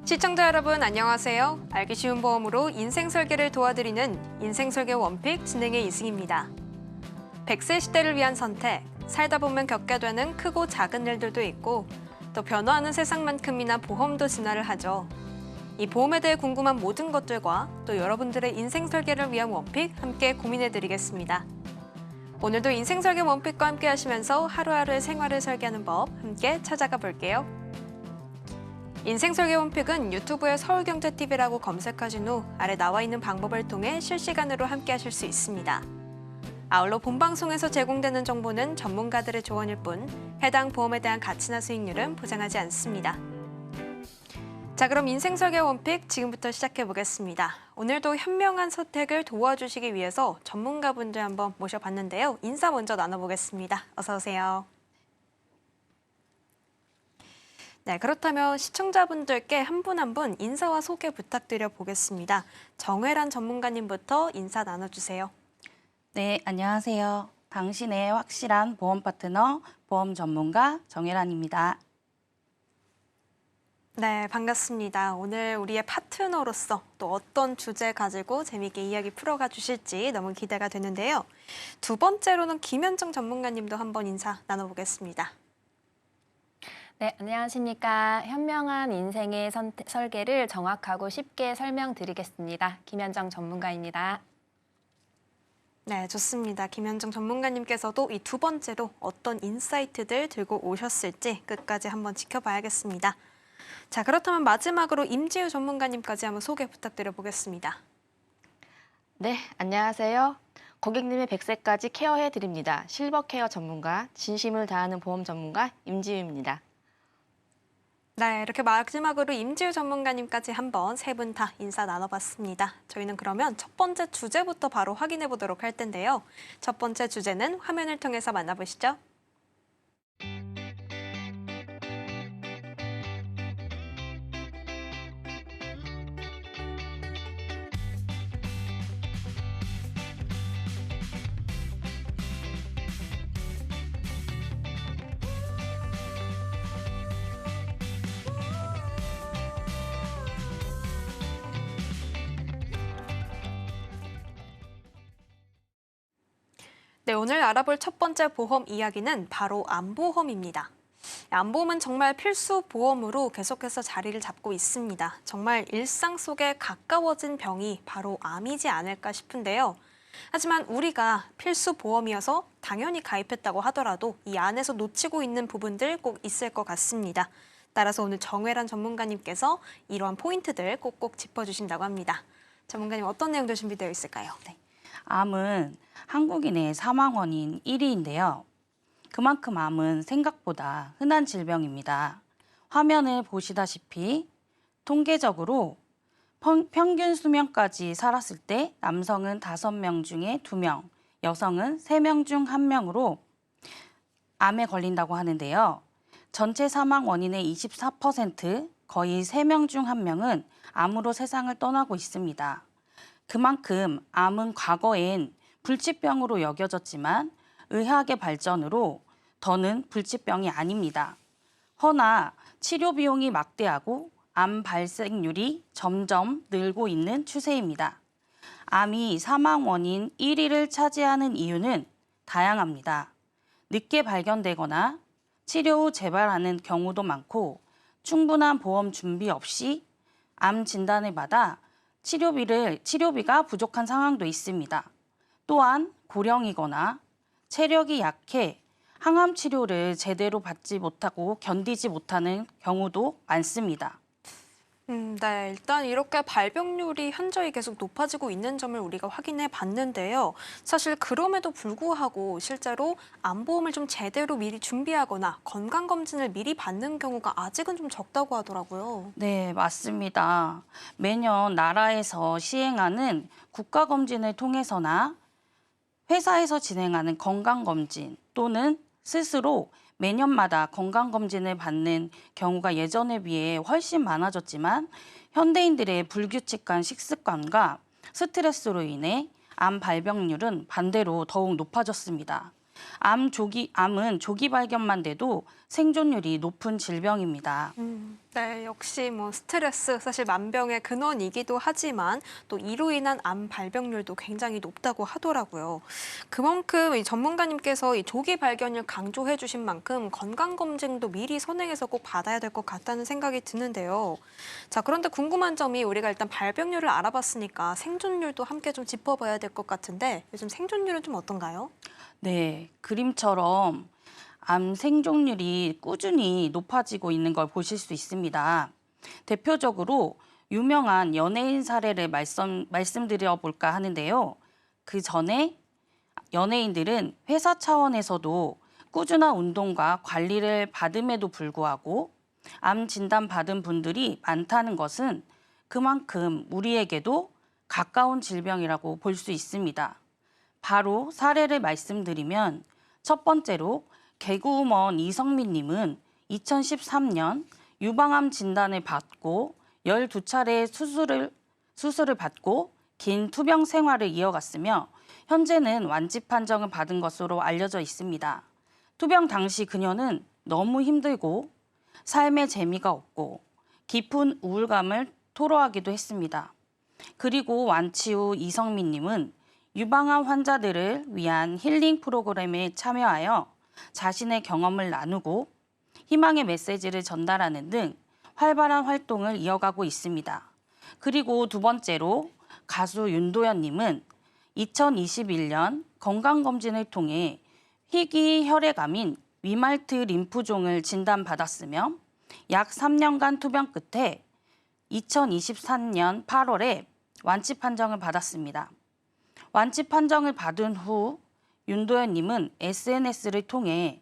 시청자 여러분 안녕하세요. 알기 쉬운 보험으로 인생 설계를 도와드리는 인생설계 원픽 진행의 이승입니다. 100세 시대를 위한 선택, 살다 보면 겪게 되는 크고 작은 일들도 있고 또 변화하는 세상만큼이나 보험도 진화를 하죠. 이 보험에 대해 궁금한 모든 것들과 또 여러분들의 인생 설계를 위한 원픽 함께 고민해드리겠습니다. 오늘도 인생 설계 원픽과 함께 하시면서 하루하루의 생활을 설계하는 법 함께 찾아가 볼게요. 인생 설계 원픽은 유튜브에 서울경제TV라고 검색하신 후 아래 나와 있는 방법을 통해 실시간으로 함께 하실 수 있습니다. 아울러 본방송에서 제공되는 정보는 전문가들의 조언일 뿐 해당 보험에 대한 가치나 수익률은 보장하지 않습니다. 자, 그럼 인생 설계 원픽 지금부터 시작해 보겠습니다. 오늘도 현명한 선택을 도와주시기 위해서 전문가분들 한번 모셔봤는데요. 인사 먼저 나눠보겠습니다. 어서 오세요. 네, 그렇다면 시청자분들께 한 분 한 분 인사와 소개 부탁드려 보겠습니다. 정혜란 전문가님부터 인사 나눠주세요. 네, 안녕하세요. 당신의 확실한 보험 파트너, 보험 전문가 정혜란입니다. 네, 반갑습니다. 오늘 우리의 파트너로서 또 어떤 주제 가지고 재미있게 이야기 풀어가 주실지 너무 기대가 되는데요. 두 번째로는 김현정 전문가님도 한번 인사 나눠보겠습니다. 네, 안녕하십니까. 현명한 인생의 설계를 정확하고 쉽게 설명드리겠습니다. 김현정 전문가입니다. 네, 좋습니다. 김현정 전문가님께서도 이 두 번째로 어떤 인사이트들 들고 오셨을지 끝까지 한번 지켜봐야겠습니다. 자, 그렇다면 마지막으로 임지우 전문가님까지 한번 소개 부탁드려 보겠습니다. 네, 안녕하세요. 고객님의 100세까지 케어해드립니다. 실버 케어 전문가, 진심을 다하는 보험 전문가 임지우입니다. 네, 이렇게 마지막으로 임지우 전문가님까지 한번 세 분 다 인사 나눠봤습니다. 저희는 그러면 첫 번째 주제부터 바로 확인해 보도록 할 텐데요. 첫 번째 주제는 화면을 통해서 만나보시죠. 네, 오늘 알아볼 첫 번째 보험 이야기는 바로 암보험입니다. 암보험은 정말 필수 보험으로 계속해서 자리를 잡고 있습니다. 정말 일상 속에 가까워진 병이 바로 암이지 않을까 싶은데요. 하지만 우리가 필수 보험이어서 당연히 가입했다고 하더라도 이 안에서 놓치고 있는 부분들 꼭 있을 것 같습니다. 따라서 오늘 정혜란 전문가님께서 이러한 포인트들 꼭꼭 짚어주신다고 합니다. 전문가님 어떤 내용들 준비되어 있을까요? 네. 암은 한국인의 사망 원인 1위인데요. 그만큼 암은 생각보다 흔한 질병입니다. 화면을 보시다시피 통계적으로 평균 수명까지 살았을 때 남성은 5명 중에 2명, 여성은 3명 중 1명으로 암에 걸린다고 하는데요. 전체 사망 원인의 24%, 거의 3명 중 1명은 암으로 세상을 떠나고 있습니다. 그만큼 암은 과거엔 불치병으로 여겨졌지만 의학의 발전으로 더는 불치병이 아닙니다. 허나 치료 비용이 막대하고 암 발생률이 점점 늘고 있는 추세입니다. 암이 사망 원인 1위를 차지하는 이유는 다양합니다. 늦게 발견되거나 치료 후 재발하는 경우도 많고 충분한 보험 준비 없이 암 진단을 받아 치료비가 부족한 상황도 있습니다. 또한 고령이거나 체력이 약해 항암 치료를 제대로 받지 못하고 견디지 못하는 경우도 많습니다. 네, 일단 이렇게 발병률이 현저히 계속 높아지고 있는 점을 우리가 확인해 봤는데요. 사실 그럼에도 불구하고 실제로 암보험을 좀 제대로 미리 준비하거나 건강검진을 미리 받는 경우가 아직은 좀 적다고 하더라고요. 네, 맞습니다. 매년 나라에서 시행하는 국가검진을 통해서나 회사에서 진행하는 건강검진 또는 스스로 매년마다 건강검진을 받는 경우가 예전에 비해 훨씬 많아졌지만 현대인들의 불규칙한 식습관과 스트레스로 인해 암 발병률은 반대로 더욱 높아졌습니다. 암은 조기 발견만 돼도 생존율이 높은 질병입니다. 네, 역시 뭐 스트레스 사실 만병의 근원이기도 하지만 또 이로 인한 암 발병률도 굉장히 높다고 하더라고요. 그만큼 이 전문가님께서 이 조기 발견을 강조해 주신 만큼 건강 검진도 미리 선행해서 꼭 받아야 될 것 같다는 생각이 드는데요. 자, 그런데 궁금한 점이 우리가 일단 발병률을 알아봤으니까 생존율도 함께 좀 짚어봐야 될 것 같은데 요즘 생존율은 좀 어떤가요? 네, 그림처럼 암 생존율이 꾸준히 높아지고 있는 걸 보실 수 있습니다. 대표적으로 유명한 연예인 사례를 말씀드려 볼까 하는데요. 그 전에 연예인들은 회사 차원에서도 꾸준한 운동과 관리를 받음에도 불구하고 암 진단 받은 분들이 많다는 것은 그만큼 우리에게도 가까운 질병이라고 볼 수 있습니다. 바로 사례를 말씀드리면 첫 번째로 개그우먼 이성민 님은 2013년 유방암 진단을 받고 12차례의 수술을 받고 긴 투병 생활을 이어갔으며 현재는 완치 판정을 받은 것으로 알려져 있습니다. 투병 당시 그녀는 너무 힘들고 삶의 재미가 없고 깊은 우울감을 토로하기도 했습니다. 그리고 완치 후 이성민 님은 유방암 환자들을 위한 힐링 프로그램에 참여하여 자신의 경험을 나누고 희망의 메시지를 전달하는 등 활발한 활동을 이어가고 있습니다. 그리고 두 번째로 가수 윤도현 님은 2021년 건강검진을 통해 희귀 혈액암인 위말트 림프종을 진단받았으며 약 3년간 투병 끝에 2023년 8월에 완치 판정을 받았습니다. 완치 판정을 받은 후 윤도현 님은 SNS를 통해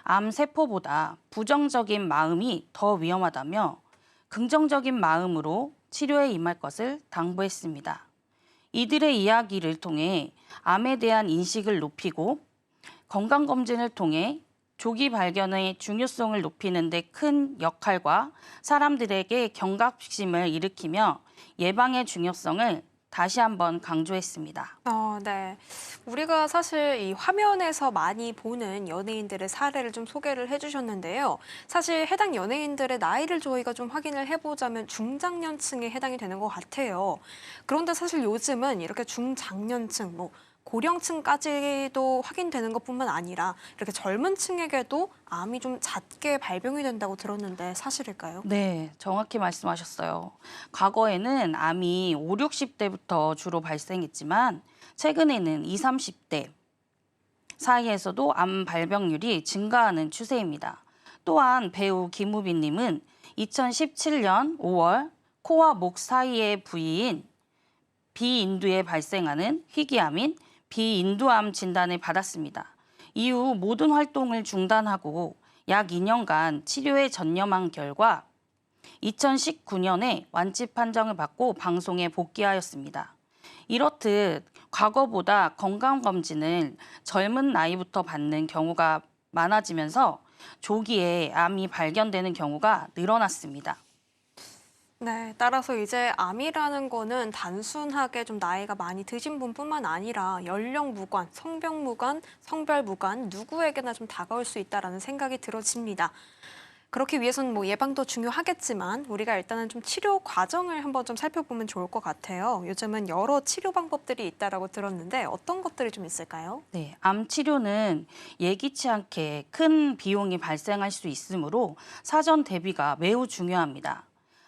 암 세포보다 부정적인 마음이 더 위험하다며 긍정적인 마음으로 치료에 임할 것을 당부했습니다. 이들의 이야기를 통해 암에 대한 인식을 높이고 건강검진을 통해 조기 발견의 중요성을 높이는 데 큰 역할과 사람들에게 경각심을 일으키며 예방의 중요성을 다시 한번 강조했습니다. 네. 우리가 사실 이 화면에서 많이 보는 연예인들의 사례를 좀 소개를 해주셨는데요. 사실 해당 연예인들의 나이를 저희가 좀 확인을 해보자면 중장년층에 해당이 되는 것 같아요. 그런데 사실 요즘은 이렇게 중장년층, 뭐 고령층까지도 확인되는 것뿐만 아니라 이렇게 젊은 층에게도 암이 좀 잦게 발병이 된다고 들었는데 사실일까요? 네, 정확히 말씀하셨어요. 과거에는 암이 5, 60대부터 주로 발생했지만 최근에는 20, 30대 사이에서도 암 발병률이 증가하는 추세입니다. 또한 배우 김우빈 님은 2017년 5월 코와 목 사이의 부위인 비인두에 발생하는 희귀암인 비인두암 진단을 받았습니다. 이후 모든 활동을 중단하고 약 2년간 치료에 전념한 결과 2019년에 완치 판정을 받고 방송에 복귀하였습니다. 이렇듯 과거보다 건강검진을 젊은 나이부터 받는 경우가 많아지면서 조기에 암이 발견되는 경우가 늘어났습니다. 네, 따라서 이제 암이라는 거는 단순하게 좀 나이가 많이 드신 분뿐만 아니라 연령 무관, 성병 무관, 성별 무관 누구에게나 좀 다가올 수 있다라는 생각이 들어집니다. 그렇기 위해서는 뭐 예방도 중요하겠지만 우리가 일단은 좀 치료 과정을 한번 좀 살펴보면 좋을 것 같아요. 요즘은 여러 치료 방법들이 있다라고 들었는데 어떤 것들이 좀 있을까요? 네, 암 치료는 예기치 않게 큰 비용이 발생할 수 있으므로 사전 대비가 매우 중요합니다.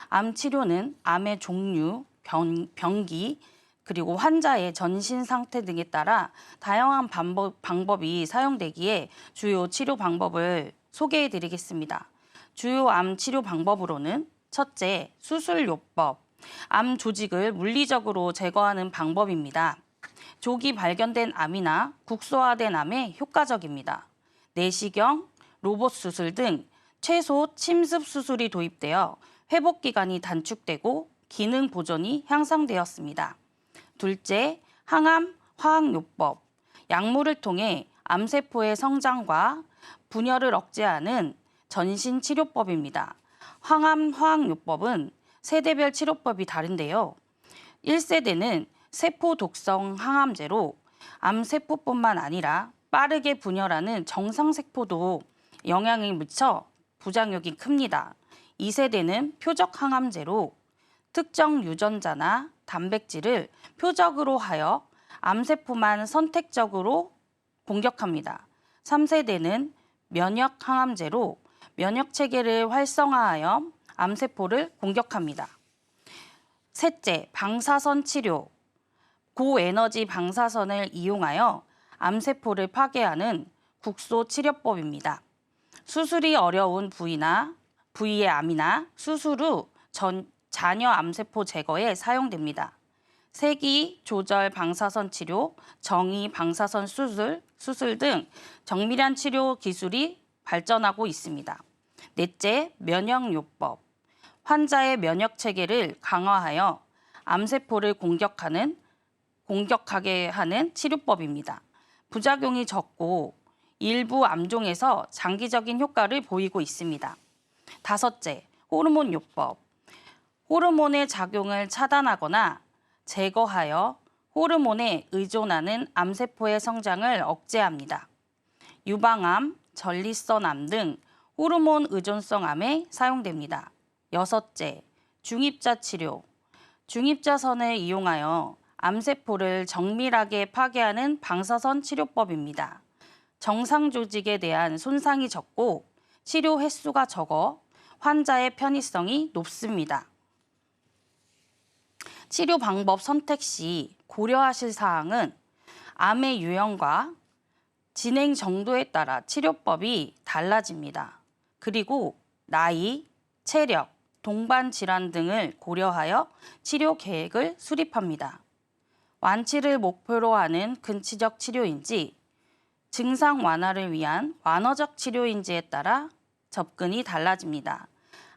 암 치료는 암의 종류, 병기, 그리고 환자의 전신 상태 등에 따라 다양한 방법이 사용되기에 주요 치료 방법을 소개해 드리겠습니다. 주요 암 치료 방법으로는 첫째, 수술요법, 암 조직을 물리적으로 제거하는 방법입니다. 조기 발견된 암이나 국소화된 암에 효과적입니다. 내시경, 로봇 수술 등 최소 침습 수술이 도입되어 회복 기간이 단축되고 기능 보존이 향상되었습니다. 둘째, 항암 화학요법, 약물을 통해 암세포의 성장과 분열을 억제하는 전신 치료법입니다. 항암 화학요법은 세대별 치료법이 다른데요. 1세대는 세포 독성 항암제로 암세포뿐만 아니라 빠르게 분열하는 정상세포도 영향을 미쳐 부작용이 큽니다. 2세대는 표적 항암제로 특정 유전자나 단백질을 표적으로 하여 암세포만 선택적으로 공격합니다. 3세대는 면역 항암제로 면역 체계를 활성화하여 암세포를 공격합니다. 셋째, 방사선 치료. 고에너지 방사선을 이용하여 암세포를 파괴하는 국소 치료법입니다. 수술이 어려운 부위의 암이나 수술 후 잔여 암세포 제거에 사용됩니다. 세기 조절 방사선 치료, 정의 방사선 수술 등 정밀한 치료 기술이 발전하고 있습니다. 넷째, 면역요법. 환자의 면역 체계를 강화하여 암세포를 공격하게 하는 치료법입니다. 부작용이 적고 일부 암종에서 장기적인 효과를 보이고 있습니다. 다섯째, 호르몬요법. 호르몬의 작용을 차단하거나 제거하여 호르몬에 의존하는 암세포의 성장을 억제합니다. 유방암, 전립선암 등 호르몬 의존성 암에 사용됩니다. 여섯째, 중입자 치료. 중입자선을 이용하여 암세포를 정밀하게 파괴하는 방사선 치료법입니다. 정상 조직에 대한 손상이 적고 치료 횟수가 적어 환자의 편의성이 높습니다. 치료 방법 선택 시 고려하실 사항은 암의 유형과 진행 정도에 따라 치료법이 달라집니다. 그리고 나이, 체력, 동반 질환 등을 고려하여 치료 계획을 수립합니다. 완치를 목표로 하는 근치적 치료인지, 증상 완화를 위한 완화적 치료인지에 따라 접근이 달라집니다.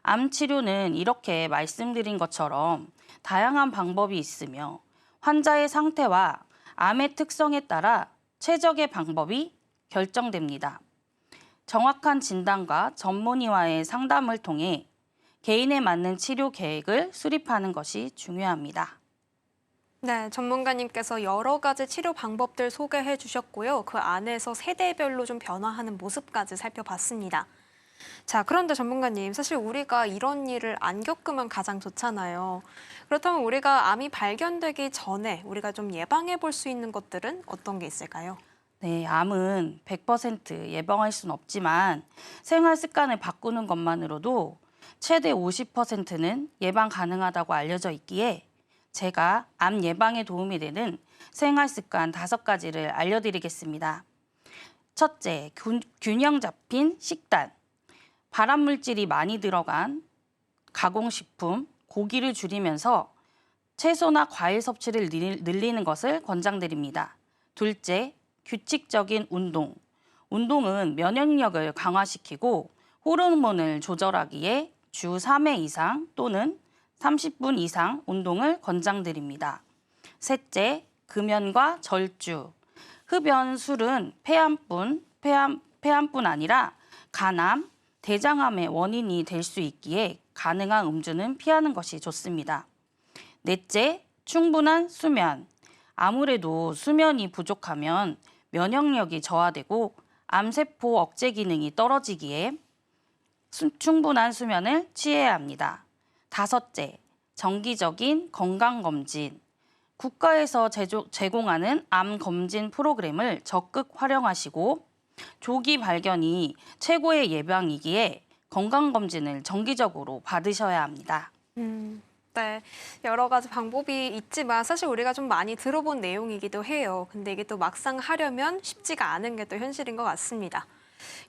암 치료는 이렇게 말씀드린 것처럼 다양한 방법이 있으며 환자의 상태와 암의 특성에 따라 최적의 방법이 결정됩니다. 정확한 진단과 전문의와의 상담을 통해 개인에 맞는 치료 계획을 수립하는 것이 중요합니다. 네, 전문가님께서 여러 가지 치료 방법들 소개해 주셨고요. 그 안에서 세대별로 좀 변화하는 모습까지 살펴봤습니다. 자, 그런데 전문가님, 사실 우리가 이런 일을 안 겪으면 가장 좋잖아요. 그렇다면 우리가 암이 발견되기 전에 우리가 좀 예방해 볼 수 있는 것들은 어떤 게 있을까요? 네, 암은 100% 예방할 수는 없지만 생활 습관을 바꾸는 것만으로도 최대 50%는 예방 가능하다고 알려져 있기에 제가 암 예방에 도움이 되는 생활 습관 5가지를 알려드리겠습니다. 첫째, 균형 잡힌 식단. 발암물질이 많이 들어간 가공식품, 고기를 줄이면서 채소나 과일 섭취를 늘리는 것을 권장드립니다. 둘째, 규칙적인 운동. 운동은 면역력을 강화시키고 호르몬을 조절하기에 주 3회 이상 또는 30분 이상 운동을 권장드립니다. 셋째, 금연과 절주. 흡연, 술은 폐암뿐 아니라 간암, 대장암의 원인이 될 수 있기에 가능한 음주는 피하는 것이 좋습니다. 넷째, 충분한 수면. 아무래도 수면이 부족하면 면역력이 저하되고 암세포 억제 기능이 떨어지기에 충분한 수면을 취해야 합니다. 다섯째, 정기적인 건강검진. 국가에서 제공하는 암 검진 프로그램을 적극 활용하시고 조기 발견이 최고의 예방이기에 건강검진을 정기적으로 받으셔야 합니다. 네, 여러 가지 방법이 있지만 사실 우리가 좀 많이 들어본 내용이기도 해요. 근데 이게 또 막상 하려면 쉽지가 않은 게 또 현실인 것 같습니다.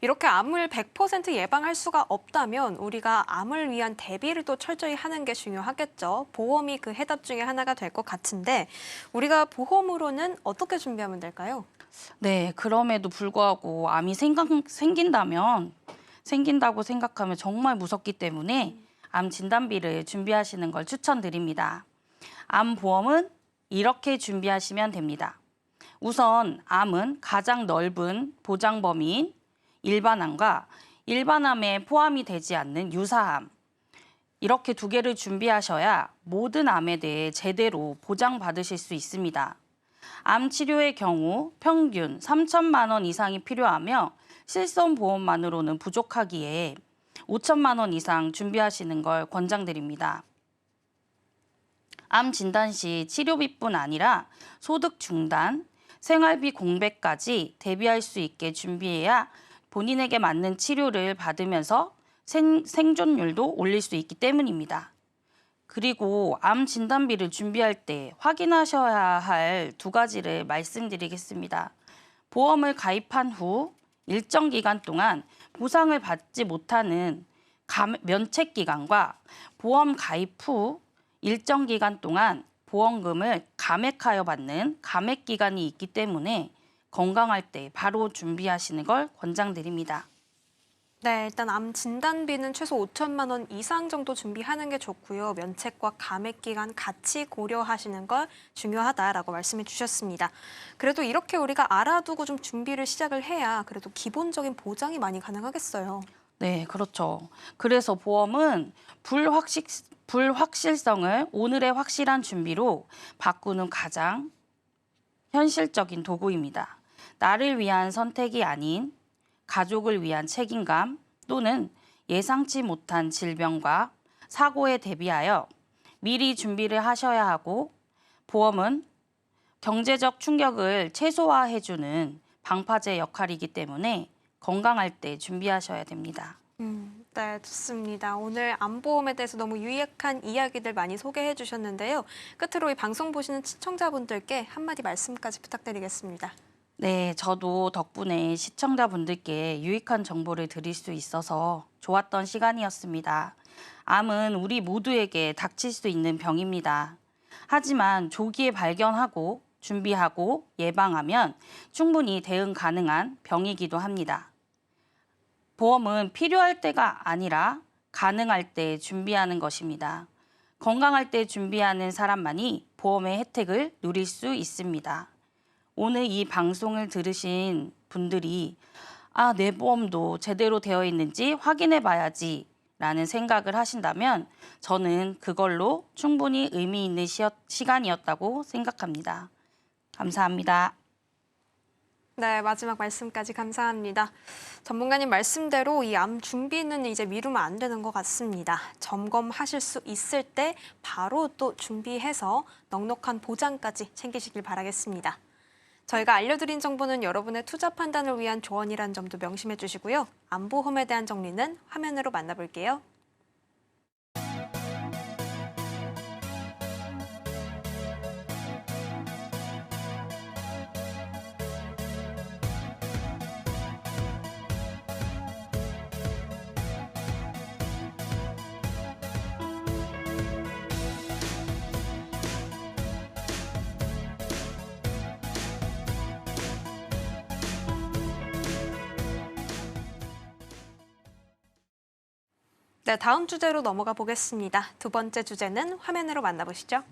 이렇게 암을 100% 예방할 수가 없다면 우리가 암을 위한 대비를 또 철저히 하는 게 중요하겠죠. 보험이 그 해답 중에 하나가 될 것 같은데 우리가 보험으로는 어떻게 준비하면 될까요? 네, 그럼에도 불구하고 암이 생긴다고 생각하면 정말 무섭기 때문에 암 진단비를 준비하시는 걸 추천드립니다. 암 보험은 이렇게 준비하시면 됩니다. 우선 암은 가장 넓은 보장 범위인 일반암과 일반암에 포함이 되지 않는 유사암, 이렇게 2개를 준비하셔야 모든 암에 대해 제대로 보장받으실 수 있습니다. 암 치료의 경우 평균 3천만 원 이상이 필요하며 실손보험만으로는 부족하기에 5천만 원 이상 준비하시는 걸 권장드립니다. 암 진단 시 치료비뿐 아니라 소득 중단, 생활비 공백까지 대비할 수 있게 준비해야 본인에게 맞는 치료를 받으면서 생존율도 올릴 수 있기 때문입니다. 그리고 암 진단비를 준비할 때 확인하셔야 할 2가지를 말씀드리겠습니다. 보험을 가입한 후 일정 기간 동안 보상을 받지 못하는 면책 기간과 보험 가입 후 일정 기간 동안 보험금을 감액하여 받는 감액 기간이 있기 때문에 건강할 때 바로 준비하시는 걸 권장드립니다. 네, 일단 암 진단비는 최소 5천만 원 이상 정도 준비하는 게 좋고요. 면책과 감액 기간 같이 고려하시는 걸 중요하다라고 말씀해 주셨습니다. 그래도 이렇게 우리가 알아두고 좀 준비를 시작을 해야 그래도 기본적인 보장이 많이 가능하겠어요. 네, 그렇죠. 그래서 보험은 불확실성을 오늘의 확실한 준비로 바꾸는 가장 현실적인 도구입니다. 나를 위한 선택이 아닌 가족을 위한 책임감 또는 예상치 못한 질병과 사고에 대비하여 미리 준비를 하셔야 하고 보험은 경제적 충격을 최소화해주는 방파제 역할이기 때문에 건강할 때 준비하셔야 됩니다. 네, 좋습니다. 오늘 암보험에 대해서 너무 유익한 이야기들 많이 소개해 주셨는데요. 끝으로 이 방송 보시는 시청자분들께 한마디 말씀까지 부탁드리겠습니다. 네, 저도 덕분에 시청자분들께 유익한 정보를 드릴 수 있어서 좋았던 시간이었습니다. 암은 우리 모두에게 닥칠 수 있는 병입니다. 하지만 조기에 발견하고 준비하고 예방하면 충분히 대응 가능한 병이기도 합니다. 보험은 필요할 때가 아니라 가능할 때 준비하는 것입니다. 건강할 때 준비하는 사람만이 보험의 혜택을 누릴 수 있습니다. 오늘 이 방송을 들으신 분들이 내 보험도 제대로 되어 있는지 확인해 봐야지 라는 생각을 하신다면 저는 그걸로 충분히 의미 있는 시간이었다고 생각합니다. 감사합니다. 네, 마지막 말씀까지 감사합니다. 전문가님 말씀대로 이 암 준비는 이제 미루면 안 되는 것 같습니다. 점검하실 수 있을 때 바로 또 준비해서 넉넉한 보장까지 챙기시길 바라겠습니다. 저희가 알려드린 정보는 여러분의 투자 판단을 위한 조언이란 점도 명심해 주시고요. 암보험에 대한 정리는 화면으로 만나볼게요. 네, 다음 주제로 넘어가 보겠습니다. 2번째 주제는 화면으로 만나보시죠.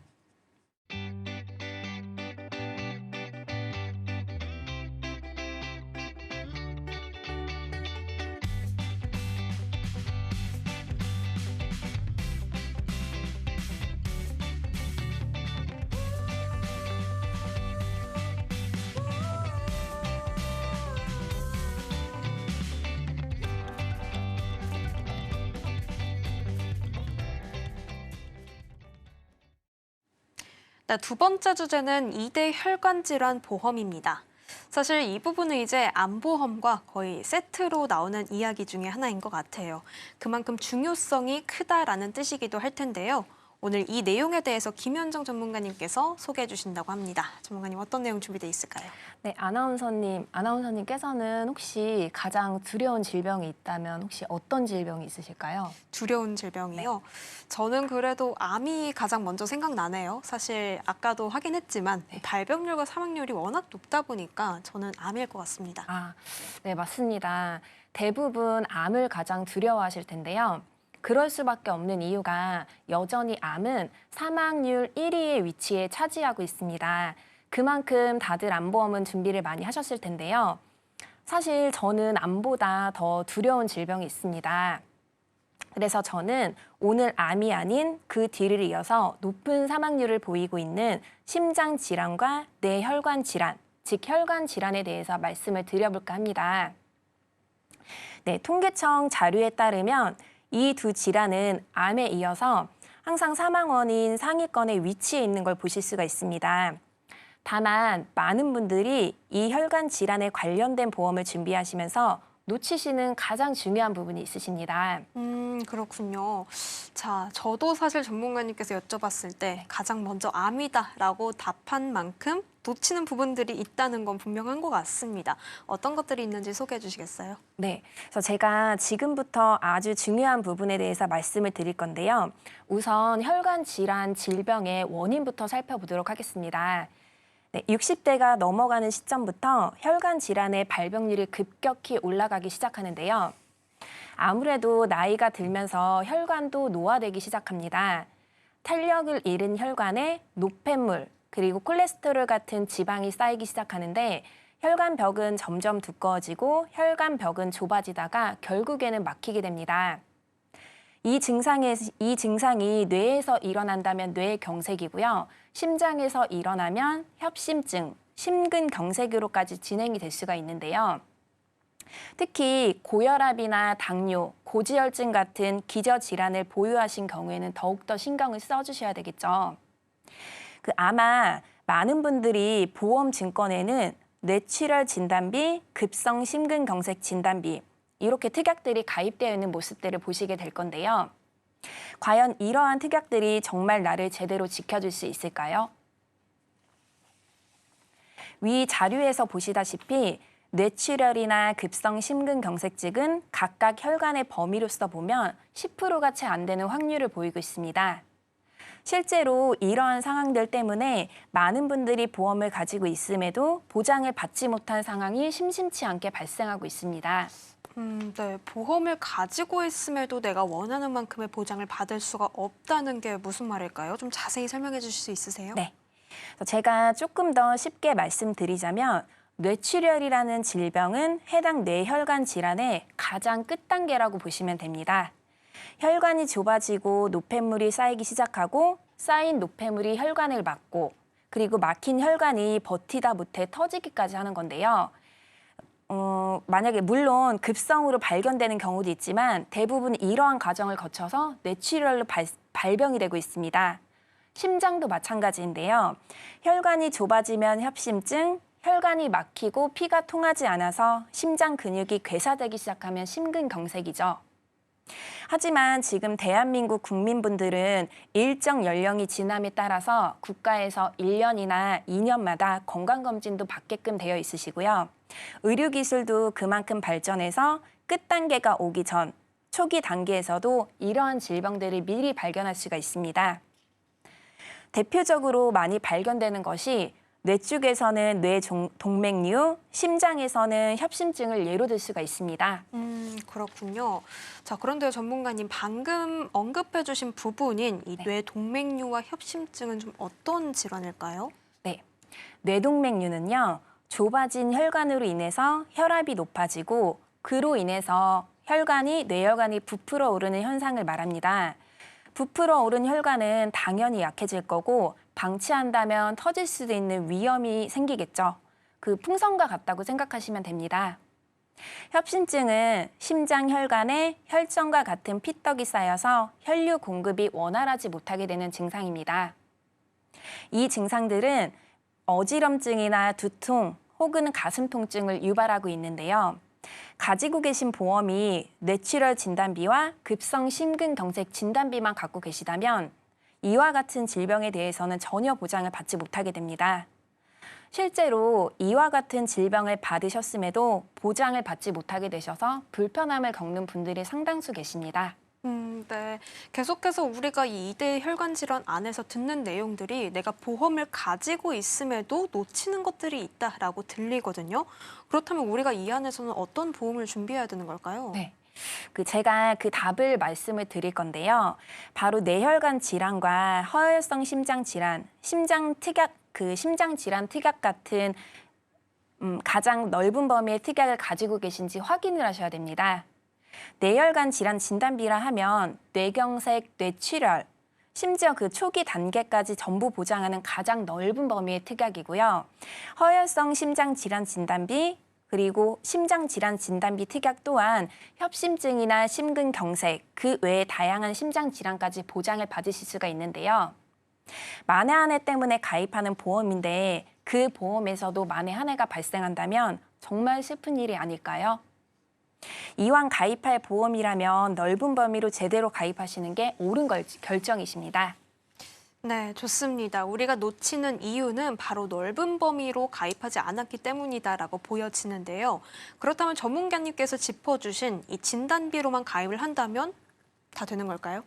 네, 2번째 주제는 2대 혈관 질환 보험입니다. 사실 이 부분은 이제 암보험과 거의 세트로 나오는 이야기 중에 하나인 것 같아요. 그만큼 중요성이 크다라는 뜻이기도 할 텐데요. 오늘 이 내용에 대해서 김현정 전문가님께서 소개해 주신다고 합니다. 전문가님 어떤 내용 준비되어 있을까요? 네, 아나운서님께서는 혹시 가장 두려운 질병이 있다면 혹시 어떤 질병이 있으실까요? 두려운 질병이요. 저는 그래도 암이 가장 먼저 생각나네요. 사실 아까도 확인했지만 발병률과 사망률이 워낙 높다 보니까 저는 암일 것 같습니다. 네, 맞습니다. 대부분 암을 가장 두려워하실 텐데요. 그럴 수밖에 없는 이유가 여전히 암은 사망률 1위의 위치에 차지하고 있습니다. 그만큼 다들 암보험은 준비를 많이 하셨을 텐데요. 사실 저는 암보다 더 두려운 질병이 있습니다. 그래서 저는 오늘 암이 아닌 그 뒤를 이어서 높은 사망률을 보이고 있는 심장 질환과 뇌혈관 질환, 즉 혈관 질환에 대해서 말씀을 드려볼까 합니다. 네, 통계청 자료에 따르면 이 두 질환은 암에 이어서 항상 사망 원인 상위권에 위치해 있는 걸 보실 수가 있습니다. 다만 많은 분들이 이 혈관 질환에 관련된 보험을 준비하시면서 놓치시는 가장 중요한 부분이 있으십니다. 그렇군요. 자, 저도 사실 전문가님께서 여쭤봤을 때 가장 먼저 암이다라고 답한 만큼 놓치는 부분들이 있다는 건 분명한 것 같습니다. 어떤 것들이 있는지 소개해 주시겠어요? 네, 그래서 제가 지금부터 아주 중요한 부분에 대해서 말씀을 드릴 건데요. 우선 혈관 질환 질병의 원인부터 살펴보도록 하겠습니다. 네, 60대가 넘어가는 시점부터 혈관 질환의 발병률이 급격히 올라가기 시작하는데요. 아무래도 나이가 들면서 혈관도 노화되기 시작합니다. 탄력을 잃은 혈관에 노폐물, 그리고 콜레스테롤 같은 지방이 쌓이기 시작하는데 혈관벽은 점점 두꺼워지고 혈관벽은 좁아지다가 결국에는 막히게 됩니다. 이 증상이 뇌에서 일어난다면 뇌경색이고요. 심장에서 일어나면 협심증, 심근경색으로까지 진행이 될 수가 있는데요. 특히 고혈압이나 당뇨, 고지혈증 같은 기저질환을 보유하신 경우에는 더욱더 신경을 써주셔야 되겠죠. 아마 많은 분들이 보험 증권에는 뇌출혈 진단비, 급성 심근경색 진단비 이렇게 특약들이 가입되어 있는 모습들을 보시게 될 건데요. 과연 이러한 특약들이 정말 나를 제대로 지켜줄 수 있을까요? 위 자료에서 보시다시피 뇌출혈이나 급성 심근경색증은 각각 혈관의 범위로서 보면 10%가 채 안 되는 확률을 보이고 있습니다. 실제로 이러한 상황들 때문에 많은 분들이 보험을 가지고 있음에도 보장을 받지 못한 상황이 심심치 않게 발생하고 있습니다. 네. 보험을 가지고 있음에도 내가 원하는 만큼의 보장을 받을 수가 없다는 게 무슨 말일까요? 좀 자세히 설명해 주실 수 있으세요? 네. 제가 조금 더 쉽게 말씀드리자면 뇌출혈이라는 질병은 해당 뇌혈관 질환의 가장 끝단계라고 보시면 됩니다. 혈관이 좁아지고 노폐물이 쌓이기 시작하고 쌓인 노폐물이 혈관을 막고 그리고 막힌 혈관이 버티다 못해 터지기까지 하는 건데요. 만약에 물론 급성으로 발견되는 경우도 있지만 대부분 이러한 과정을 거쳐서 뇌출혈로 발병이 되고 있습니다. 심장도 마찬가지인데요. 혈관이 좁아지면 협심증, 혈관이 막히고 피가 통하지 않아서 심장 근육이 괴사되기 시작하면 심근경색이죠. 하지만 지금 대한민국 국민분들은 일정 연령이 지남에 따라서 국가에서 1년이나 2년마다 건강검진도 받게끔 되어 있으시고요. 의료기술도 그만큼 발전해서 끝단계가 오기 전 초기 단계에서도 이러한 질병들을 미리 발견할 수가 있습니다. 대표적으로 많이 발견되는 것이 뇌 쪽에서는 뇌동맥류, 심장에서는 협심증을 예로 들 수가 있습니다. 그렇군요. 자, 그런데 전문가님 방금 언급해 주신 부분인 이 뇌동맥류와 협심증은 좀 어떤 질환일까요? 네, 뇌동맥류는요. 좁아진 혈관으로 인해서 혈압이 높아지고 그로 인해서 뇌혈관이 부풀어 오르는 현상을 말합니다. 부풀어 오른 혈관은 당연히 약해질 거고 방치한다면 터질 수도 있는 위험이 생기겠죠. 그 풍선과 같다고 생각하시면 됩니다. 협심증은 심장 혈관에 혈전과 같은 피떡이 쌓여서 혈류 공급이 원활하지 못하게 되는 증상입니다. 이 증상들은 어지럼증이나 두통 혹은 가슴 통증을 유발하고 있는데요. 가지고 계신 보험이 뇌출혈 진단비와 급성 심근경색 진단비만 갖고 계시다면 이와 같은 질병에 대해서는 전혀 보장을 받지 못하게 됩니다. 실제로 이와 같은 질병을 받으셨음에도 보장을 받지 못하게 되셔서 불편함을 겪는 분들이 상당수 계십니다. 네. 계속해서 우리가 이 2대 혈관 질환 안에서 듣는 내용들이 내가 보험을 가지고 있음에도 놓치는 것들이 있다라고 들리거든요. 그렇다면 우리가 이 안에서는 어떤 보험을 준비해야 되는 걸까요? 네. 제가 그 답을 말씀을 드릴 건데요. 바로 뇌혈관 질환과 허혈성 심장 질환, 심장 질환 특약 같은 가장 넓은 범위의 특약을 가지고 계신지 확인을 하셔야 됩니다. 뇌혈관 질환 진단비라 하면 뇌경색, 뇌출혈, 심지어 그 초기 단계까지 전부 보장하는 가장 넓은 범위의 특약이고요. 허혈성 심장 질환 진단비, 그리고 심장질환 진단비 특약 또한 협심증이나 심근경색, 그 외에 다양한 심장질환까지 보장을 받으실 수가 있는데요. 만에 한 해 때문에 가입하는 보험인데 그 보험에서도 만에 한 해가 발생한다면 정말 슬픈 일이 아닐까요? 이왕 가입할 보험이라면 넓은 범위로 제대로 가입하시는 게 옳은 결정이십니다. 네, 좋습니다. 우리가 놓치는 이유는 바로 넓은 범위로 가입하지 않았기 때문이다라고 보여지는데요. 그렇다면 전문가님께서 짚어주신 이 진단비로만 가입을 한다면 다 되는 걸까요?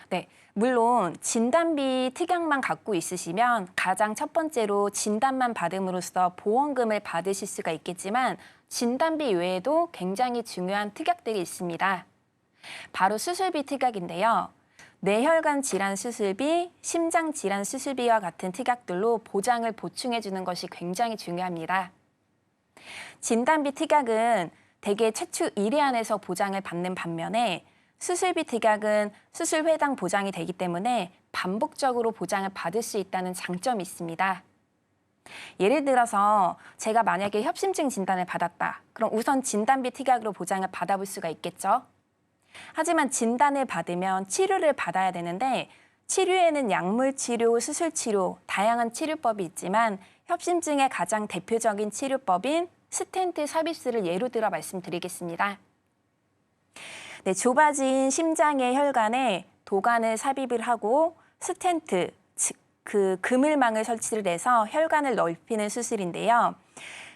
네, 물론 진단비 특약만 갖고 있으시면 가장 첫 번째로 진단만 받음으로써 보험금을 받으실 수가 있겠지만 진단비 외에도 굉장히 중요한 특약들이 있습니다. 바로 수술비 특약인데요. 뇌혈관 질환 수술비, 심장 질환 수술비와 같은 특약들로 보장을 보충해 주는 것이 굉장히 중요합니다. 진단비 특약은 대개 최초 1회 안에서 보장을 받는 반면에 수술비 특약은 수술 회당 보장이 되기 때문에 반복적으로 보장을 받을 수 있다는 장점이 있습니다. 예를 들어서 제가 만약에 협심증 진단을 받았다. 그럼 우선 진단비 특약으로 보장을 받아볼 수가 있겠죠. 하지만 진단을 받으면 치료를 받아야 되는데 치료에는 약물 치료, 수술 치료, 다양한 치료법이 있지만 협심증의 가장 대표적인 치료법인 스텐트 삽입술을 예로 들어 말씀드리겠습니다. 네, 좁아진 심장의 혈관에 도관을 삽입을 하고 스텐트, 즉 그 그물망을 설치를 해서 혈관을 넓히는 수술인데요.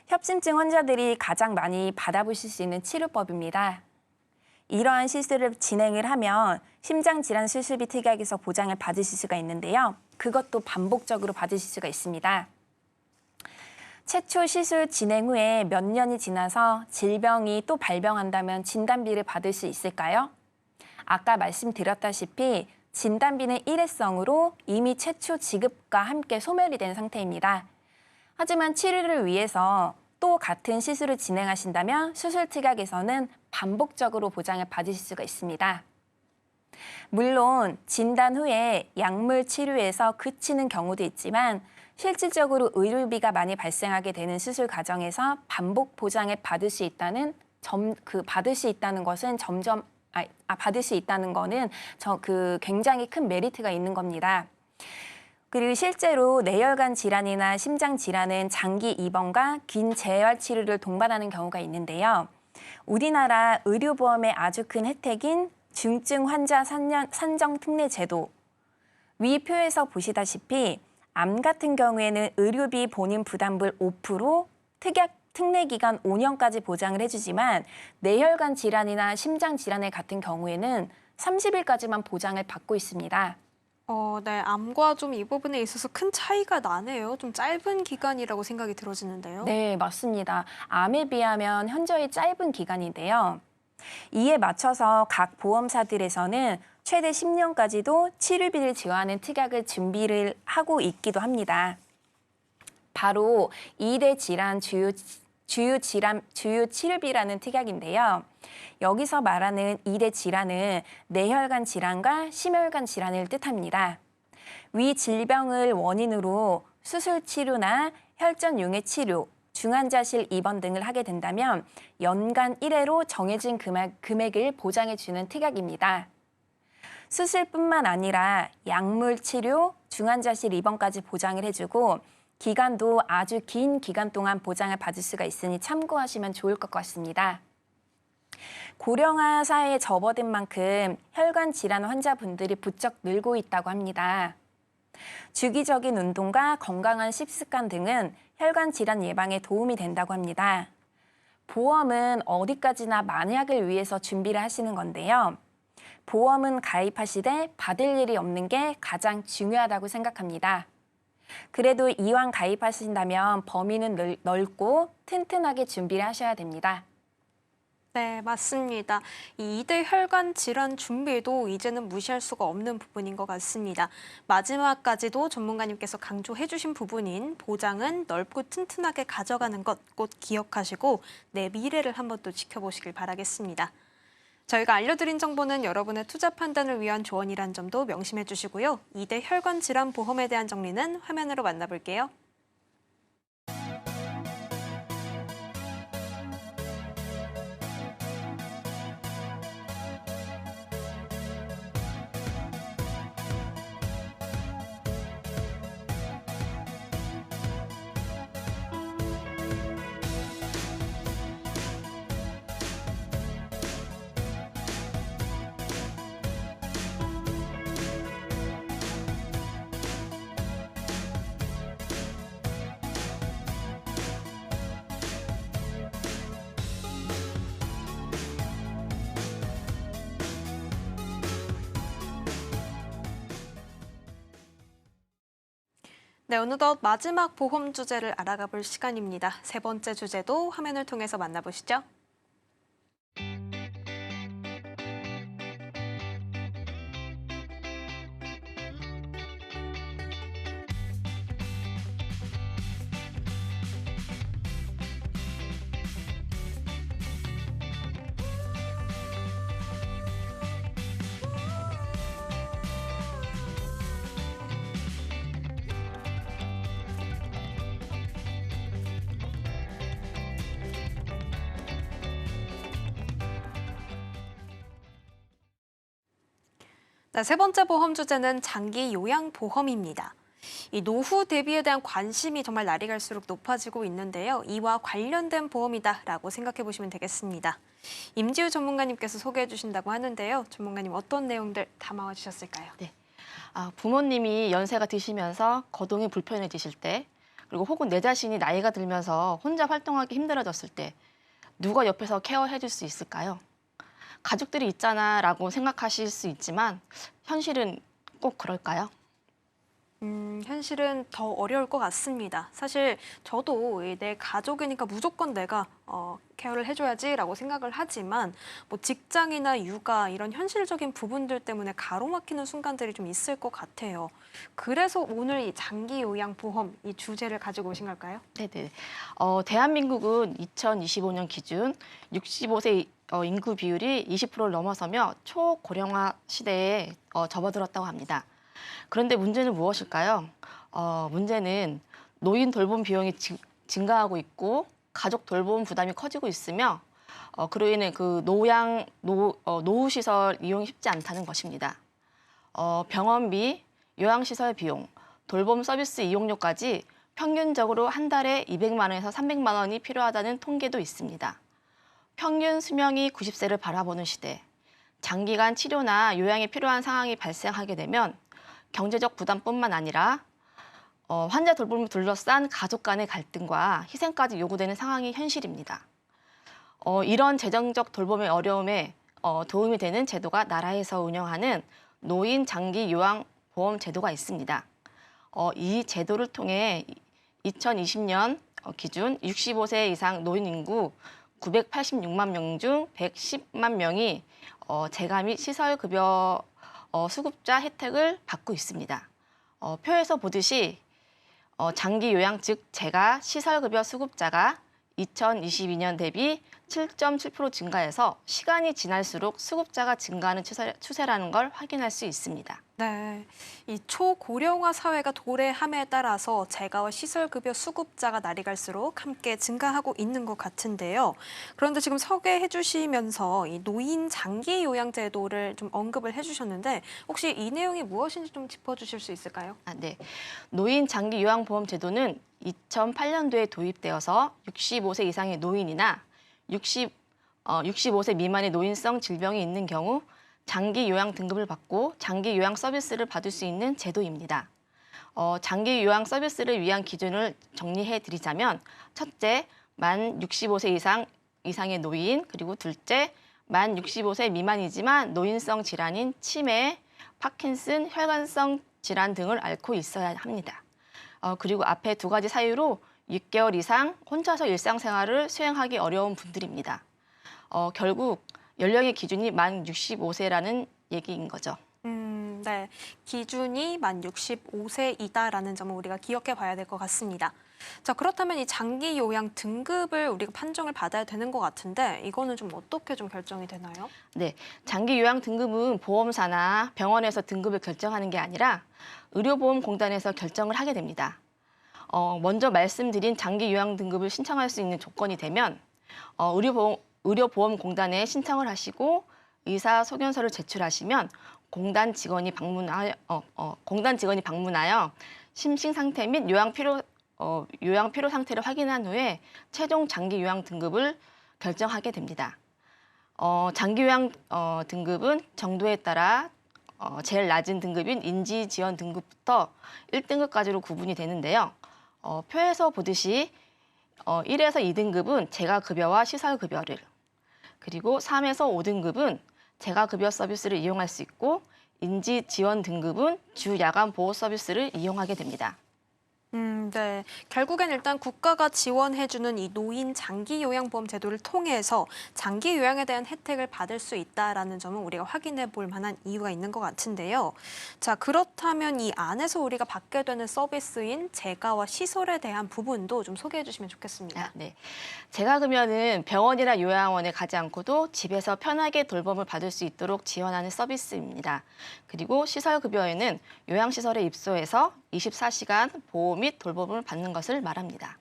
협심증 환자들이 가장 많이 받아보실 수 있는 치료법입니다. 이러한 시술을 진행을 하면 심장질환 수술비 특약에서 보장을 받으실 수가 있는데요. 그것도 반복적으로 받으실 수가 있습니다. 최초 시술 진행 후에 몇 년이 지나서 질병이 또 발병한다면 진단비를 받을 수 있을까요? 아까 말씀드렸다시피 진단비는 일회성으로 이미 최초 지급과 함께 소멸이 된 상태입니다. 하지만 치료를 위해서 또 같은 시술을 진행하신다면 수술 특약에서는 반복적으로 보장을 받으실 수가 있습니다. 물론 진단 후에 약물 치료에서 그치는 경우도 있지만 실질적으로 의료비가 많이 발생하게 되는 수술 과정에서 반복 보장을 받을 수 있다는 거는 굉장히 큰 메리트가 있는 겁니다. 그리고 실제로 뇌혈관 질환이나 심장 질환은 장기 입원과 긴 재활 치료를 동반하는 경우가 있는데요. 우리나라 의료보험의 아주 큰 혜택인 중증 환자 산정 특례 제도. 위 표에서 보시다시피 암 같은 경우에는 의료비 본인 부담분 5%, 특례 기간 5년까지 보장을 해주지만 뇌혈관 질환이나 심장 질환 같은 경우에는 30일까지만 보장을 받고 있습니다. 네, 암과 좀 이 부분에 있어서 큰 차이가 나네요. 좀 짧은 기간이라고 생각이 들어지는데요. 네, 맞습니다. 암에 비하면 현저히 짧은 기간인데요. 이에 맞춰서 각 보험사들에서는 최대 10년까지도 치료비를 지원하는 특약을 준비를 하고 있기도 합니다. 바로 2대 질환 주요 치료비라는 특약인데요. 여기서 말하는 2대 질환은 뇌혈관 질환과 심혈관 질환을 뜻합니다. 위 질병을 원인으로 수술 치료나 혈전 용해 치료, 중환자실 입원 등을 하게 된다면 연간 1회로 정해진 금액을 보장해 주는 특약입니다. 수술뿐만 아니라 약물 치료, 중환자실 입원까지 보장을 해주고 기간도 아주 긴 기간 동안 보장을 받을 수가 있으니 참고하시면 좋을 것 같습니다. 고령화 사회에 접어든 만큼 혈관 질환 환자분들이 부쩍 늘고 있다고 합니다. 주기적인 운동과 건강한 식습관 등은 혈관 질환 예방에 도움이 된다고 합니다. 보험은 어디까지나 만약을 위해서 준비를 하시는 건데요. 보험은 가입하시되 받을 일이 없는 게 가장 중요하다고 생각합니다. 그래도 이왕 가입하신다면 범위는 넓고 튼튼하게 준비를 하셔야 됩니다. 네, 맞습니다. 이 2대 혈관 질환 준비도 이제는 무시할 수가 없는 부분인 것 같습니다. 마지막까지도 전문가님께서 강조해 주신 부분인 보장은 넓고 튼튼하게 가져가는 것 꼭 기억하시고 내 미래를 한번 또 지켜보시길 바라겠습니다. 저희가 알려드린 정보는 여러분의 투자 판단을 위한 조언이란 점도 명심해 주시고요. 2대 혈관 질환 보험에 대한 정리는 화면으로 만나볼게요. 네, 어느덧 마지막 보험 주제를 알아가 볼 시간입니다. 세 번째 주제도 화면을 통해서 만나보시죠. 네, 세 번째 보험 주제는 장기 요양 보험입니다. 이 노후 대비에 대한 관심이 정말 날이 갈수록 높아지고 있는데요. 이와 관련된 보험이다라고 생각해 보시면 되겠습니다. 임지우 전문가님께서 소개해 주신다고 하는데요. 전문가님 어떤 내용들 담아와 주셨을까요? 네. 부모님이 연세가 드시면서 거동이 불편해지실 때, 그리고 혹은 내 자신이 나이가 들면서 혼자 활동하기 힘들어졌을 때 누가 옆에서 케어해 줄 수 있을까요? 가족들이 있잖아라고 생각하실 수 있지만 현실은 꼭 그럴까요? 현실은 더 어려울 것 같습니다. 사실 저도 내 가족이니까 무조건 내가 케어를 해줘야지라고 생각을 하지만 뭐 직장이나 육아 이런 현실적인 부분들 때문에 가로막히는 순간들이 좀 있을 것 같아요. 그래서 오늘 이 장기 요양 보험 이 주제를 가지고 오신 걸까요? 네네. 대한민국은 2025년 기준 65세 인구 비율이 20%를 넘어서며 초고령화 시대에 접어들었다고 합니다. 그런데 문제는 무엇일까요? 문제는 노인 돌봄 비용이 증가하고 있고 가족 돌봄 부담이 커지고 있으며 그로 인해 그 노후 시설 이용이 쉽지 않다는 것입니다. 병원비, 요양시설 비용, 돌봄 서비스 이용료까지 평균적으로 한 달에 200만 원에서 300만 원이 필요하다는 통계도 있습니다. 평균 수명이 90세를 바라보는 시대, 장기간 치료나 요양이 필요한 상황이 발생하게 되면 경제적 부담뿐만 아니라 환자 돌봄을 둘러싼 가족 간의 갈등과 희생까지 요구되는 상황이 현실입니다. 이런 재정적 돌봄의 어려움에 도움이 되는 제도가 나라에서 운영하는 노인 장기 요양 보험 제도가 있습니다. 이 제도를 통해 2020년 기준 65세 이상 노인 인구 986만 명 중 110만 명이 재가 및 시설급여 수급자 혜택을 받고 있습니다. 표에서 보듯이 장기 요양 즉 재가 시설급여 수급자가 2022년 대비 7.7% 증가해서 시간이 지날수록 수급자가 증가하는 추세라는 걸 확인할 수 있습니다. 네, 이 초고령화 사회가 도래함에 따라서 재가와 시설급여 수급자가 날이 갈수록 함께 증가하고 있는 것 같은데요. 그런데 지금 소개해 주시면서 이 노인 장기 요양 제도를 좀 언급을 해주셨는데 혹시 이 내용이 무엇인지 좀 짚어주실 수 있을까요? 네. 노인 장기 요양 보험 제도는 2008년도에 도입되어서 65세 이상의 노인이나 65세 미만의 노인성 질병이 있는 경우 장기 요양 등급을 받고 장기 요양 서비스를 받을 수 있는 제도입니다. 장기 요양 서비스를 위한 기준을 정리해 드리자면 첫째, 만 65세 이상의 노인, 그리고 둘째, 만 65세 미만이지만 노인성 질환인 치매, 파킨슨, 혈관성 질환 등을 앓고 있어야 합니다. 그리고 앞에 두 가지 사유로 6개월 이상 혼자서 일상생활을 수행하기 어려운 분들입니다. 결국 연령의 기준이 만 65세라는 얘기인 거죠. 네. 기준이 만 65세이다라는 점을 우리가 기억해 봐야 될 것 같습니다. 자, 그렇다면 이 장기 요양 등급을 우리가 판정을 받아야 되는 것 같은데 이거는 좀 어떻게 좀 결정이 되나요? 네, 장기 요양 등급은 보험사나 병원에서 등급을 결정하는 게 아니라 의료보험공단에서 결정을 하게 됩니다. 먼저 말씀드린 장기 요양 등급을 신청할 수 있는 조건이 되면 의료보험공단에 신청을 하시고 의사 소견서를 제출하시면 공단 직원이 방문하여 심신 상태 및 요양 필요 상태를 확인한 후에 최종 장기 요양 등급을 결정하게 됩니다. 장기 요양 등급은 정도에 따라 제일 낮은 등급인 인지 지원 등급부터 1등급까지로 구분이 되는데요. 표에서 보듯이 1에서 2등급은 재가급여와 시설급여를, 그리고 3에서 5등급은 재가급여 서비스를 이용할 수 있고 인지 지원 등급은 주 야간 보호 서비스를 이용하게 됩니다. 네. 결국엔 일단 국가가 지원해주는 이 노인 장기 요양보험 제도를 통해서 장기 요양에 대한 혜택을 받을 수 있다라는 점은 우리가 확인해 볼 만한 이유가 있는 것 같은데요. 자, 그렇다면 이 안에서 우리가 받게 되는 서비스인 재가와 시설에 대한 부분도 좀 소개해 주시면 좋겠습니다. 네. 재가급여는 병원이나 요양원에 가지 않고도 집에서 편하게 돌봄을 받을 수 있도록 지원하는 서비스입니다. 그리고 시설급여에는 요양시설에 입소해서 24시간 보호 및 돌봄을 받는 것을 말합니다.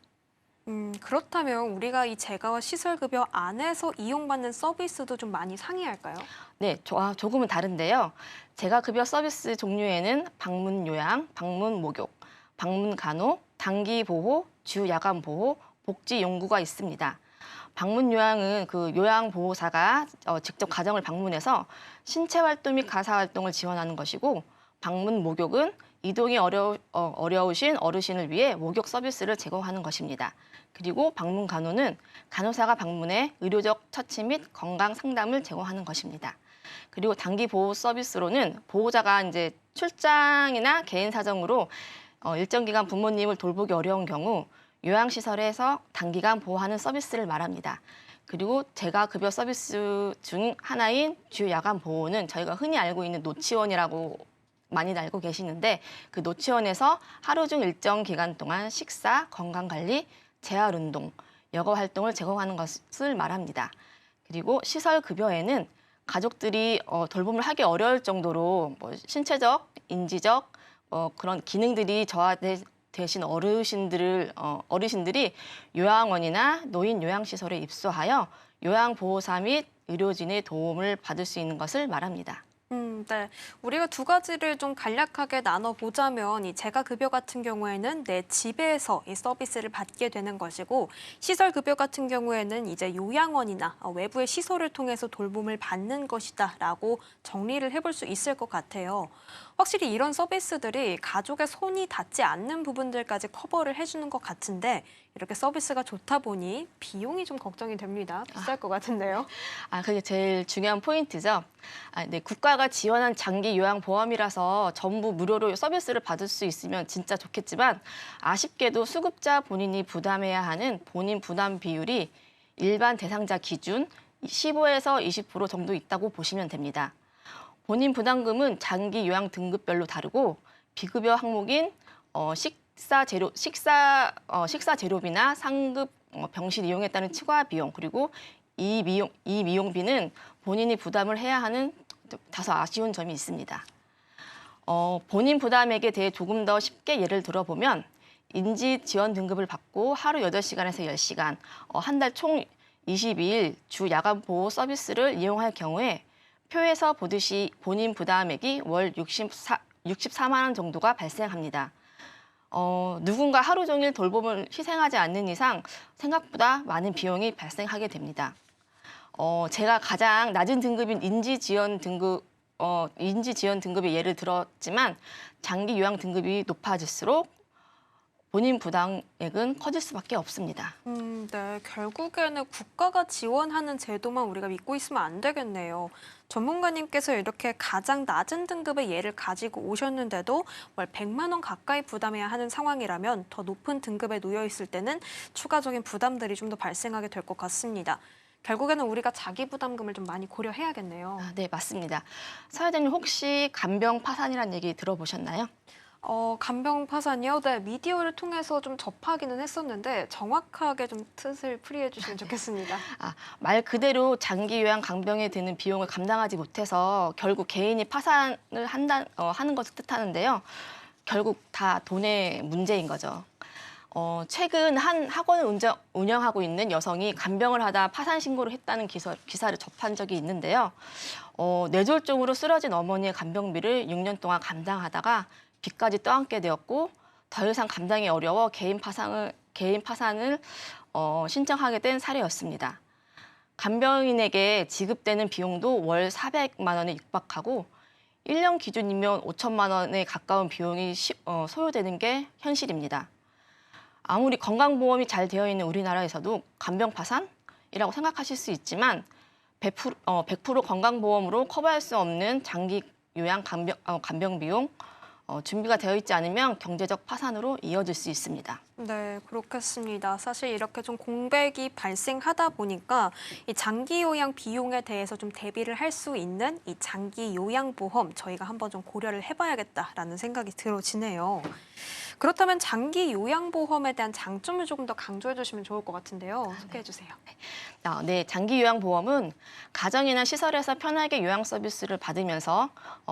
그렇다면 우리가 이 재가와 시설급여 안에서 이용받는 서비스도 좀 많이 상이할까요? 네, 조금은 다른데요. 재가급여 서비스 종류에는 방문 요양, 방문 목욕, 방문 간호, 단기 보호, 주 야간 보호, 복지 용구가 있습니다. 방문 요양은 그 요양보호사가 직접 가정을 방문해서 신체 활동 및 가사 활동을 지원하는 것이고, 방문 목욕은 이동이 어려우신 어르신을 위해 목욕 서비스를 제공하는 것입니다. 그리고 방문 간호는 간호사가 방문해 의료적 처치 및 건강 상담을 제공하는 것입니다. 그리고 단기 보호 서비스로는 보호자가 이제 출장이나 개인 사정으로 일정 기간 부모님을 돌보기 어려운 경우 요양시설에서 단기간 보호하는 서비스를 말합니다. 그리고 재가급여 서비스 중 하나인 주 야간 보호는 저희가 흔히 알고 있는 노치원이라고 많이 알고 계시는데, 그 노치원에서 하루 중 일정 기간 동안 식사, 건강관리, 재활운동, 여가 활동을 제공하는 것을 말합니다. 그리고 시설급여에는 가족들이 돌봄을 하기 어려울 정도로 신체적, 인지적 그런 기능들이 저하되신 어르신들이 요양원이나 노인 요양시설에 입소하여 요양보호사 및 의료진의 도움을 받을 수 있는 것을 말합니다. 네. 우리가 두 가지를 좀 간략하게 나눠보자면 이 재가급여 같은 경우에는 내 집에서 이 서비스를 받게 되는 것이고, 시설급여 같은 경우에는 이제 요양원이나 외부의 시설을 통해서 돌봄을 받는 것이다라고 정리를 해볼 수 있을 것 같아요. 확실히 이런 서비스들이 가족의 손이 닿지 않는 부분들까지 커버를 해주는 것 같은데, 이렇게 서비스가 좋다 보니 비용이 좀 걱정이 됩니다. 비쌀 것 같은데요. 그게 제일 중요한 포인트죠. 네, 국가가 지원한 장기 요양 보험이라서 전부 무료로 서비스를 받을 수 있으면 진짜 좋겠지만, 아쉽게도 수급자 본인이 부담해야 하는 본인 부담 비율이 일반 대상자 기준 15에서 20% 정도 있다고 보시면 됩니다. 본인 부담금은 장기 요양 등급별로 다르고, 비급여 항목인 식사 재료비나 상급 병실 이용에 따른 치과 비용, 그리고 이 미용비는 본인이 부담을 해야 하는 다소 아쉬운 점이 있습니다. 본인 부담액에 대해 조금 더 쉽게 예를 들어보면, 인지 지원 등급을 받고 하루 8시간에서 10시간, 한 달 총 22일 주 야간 보호 서비스를 이용할 경우에 표에서 보듯이 본인 부담액이 월 64만 원 정도가 발생합니다. 누군가 하루 종일 돌봄을 희생하지 않는 이상 생각보다 많은 비용이 발생하게 됩니다. 제가 가장 낮은 등급인 인지 지원 등급의 예를 들었지만, 장기 요양 등급이 높아질수록 본인 부담액은 커질 수밖에 없습니다. 네. 결국에는 국가가 지원하는 제도만 우리가 믿고 있으면 안 되겠네요. 전문가님께서 이렇게 가장 낮은 등급의 예를 가지고 오셨는데도 월 100만 원 가까이 부담해야 하는 상황이라면 더 높은 등급에 놓여 있을 때는 추가적인 부담들이 좀 더 발생하게 될 것 같습니다. 결국에는 우리가 자기 부담금을 좀 많이 고려해야겠네요. 네, 맞습니다. 사회자님, 혹시 간병 파산이라는 얘기 들어보셨나요? 간병 파산이요? 네, 미디어를 통해서 좀 접하기는 했었는데 정확하게 좀 뜻을 풀이해 주시면 좋겠습니다. 말 그대로 장기 요양 간병에 드는 비용을 감당하지 못해서 결국 개인이 파산을 하는 것을 뜻하는데요. 결국 다 돈의 문제인 거죠. 최근 한 학원을 운영하고 있는 여성이 간병을 하다 파산 신고를 했다는 기사를 접한 적이 있는데요. 뇌졸중으로 쓰러진 어머니의 간병비를 6년 동안 감당하다가 빚까지 떠안게 되었고, 더 이상 감당이 어려워 개인 파산을 신청하게 된 사례였습니다. 간병인에게 지급되는 비용도 월 400만 원에 육박하고 1년 기준이면 5천만 원에 가까운 비용이 소요되는 게 현실입니다. 아무리 건강보험이 잘 되어 있는 우리나라에서도 간병 파산이라고 생각하실 수 있지만 100% 건강보험으로 커버할 수 없는 장기 요양 간병 비용, 준비가 되어 있지 않으면 경제적 파산으로 이어질 수 있습니다. 네, 그렇겠습니다. 사실 이렇게 좀 공백이 발생하다 보니까 이 장기 요양 비용에 대해서 좀 대비를 할 수 있는 이 장기 요양보험 저희가 한번 좀 고려를 해봐야겠다라는 생각이 들어지네요. 그렇다면 장기 요양보험에 대한 장점을 조금 더 강조해 주시면 좋을 것 같은데요. 소개해 주세요. 네, 장기 요양보험은 가정이나 시설에서 편하게 요양 서비스를 받으면서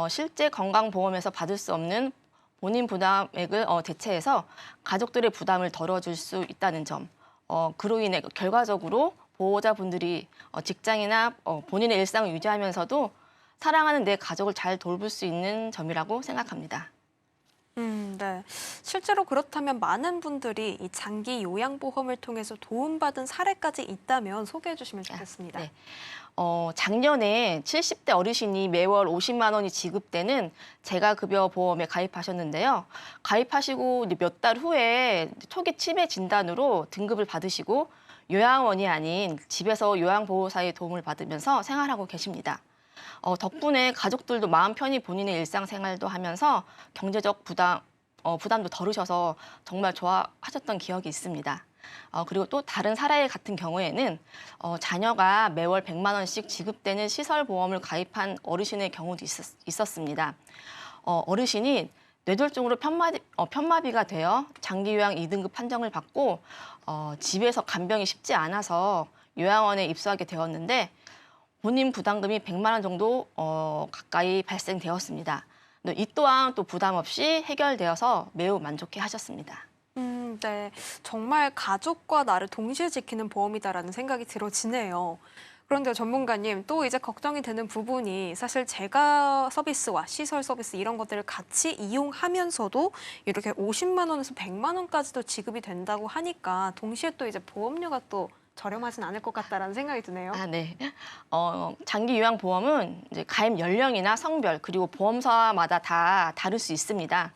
실제 건강보험에서 받을 수 없는 본인 부담액을 대체해서 가족들의 부담을 덜어줄 수 있다는 점, 그로 인해 결과적으로 보호자분들이 직장이나 본인의 일상을 유지하면서도 사랑하는 내 가족을 잘 돌볼 수 있는 점이라고 생각합니다. 네. 실제로 그렇다면 많은 분들이 이 장기 요양보험을 통해서 도움받은 사례까지 있다면 소개해 주시면 좋겠습니다. 네. 작년에 70대 어르신이 매월 50만 원이 지급되는 재가급여 보험에 가입하셨는데요. 가입하시고 몇 달 후에 초기 치매 진단으로 등급을 받으시고 요양원이 아닌 집에서 요양보호사의 도움을 받으면서 생활하고 계십니다. 덕분에 가족들도 마음 편히 본인의 일상생활도 하면서 경제적 부담도 덜으셔서 정말 좋아하셨던 기억이 있습니다. 그리고 또 다른 사례 같은 경우에는 자녀가 매월 100만 원씩 지급되는 시설보험을 가입한 어르신의 경우도 있었습니다. 어르신이 뇌졸중으로 편마비가 되어 장기요양 2등급 판정을 받고 집에서 간병이 쉽지 않아서 요양원에 입소하게 되었는데 본인 부담금이 100만 원 정도 가까이 발생되었습니다. 이 또한 또 부담 없이 해결되어서 매우 만족해 하셨습니다. 네. 정말 가족과 나를 동시에 지키는 보험이다라는 생각이 들어지네요. 그런데 전문가님, 또 이제 걱정이 되는 부분이 사실 재가 서비스와 시설 서비스 이런 것들을 같이 이용하면서도 이렇게 50만 원에서 100만 원까지도 지급이 된다고 하니까 동시에 또 이제 보험료가 또 저렴하진 않을 것 같다라는 생각이 드네요. 네. 장기 요양보험은 이제 가입 연령이나 성별 그리고 보험사마다 다 다를 수 있습니다.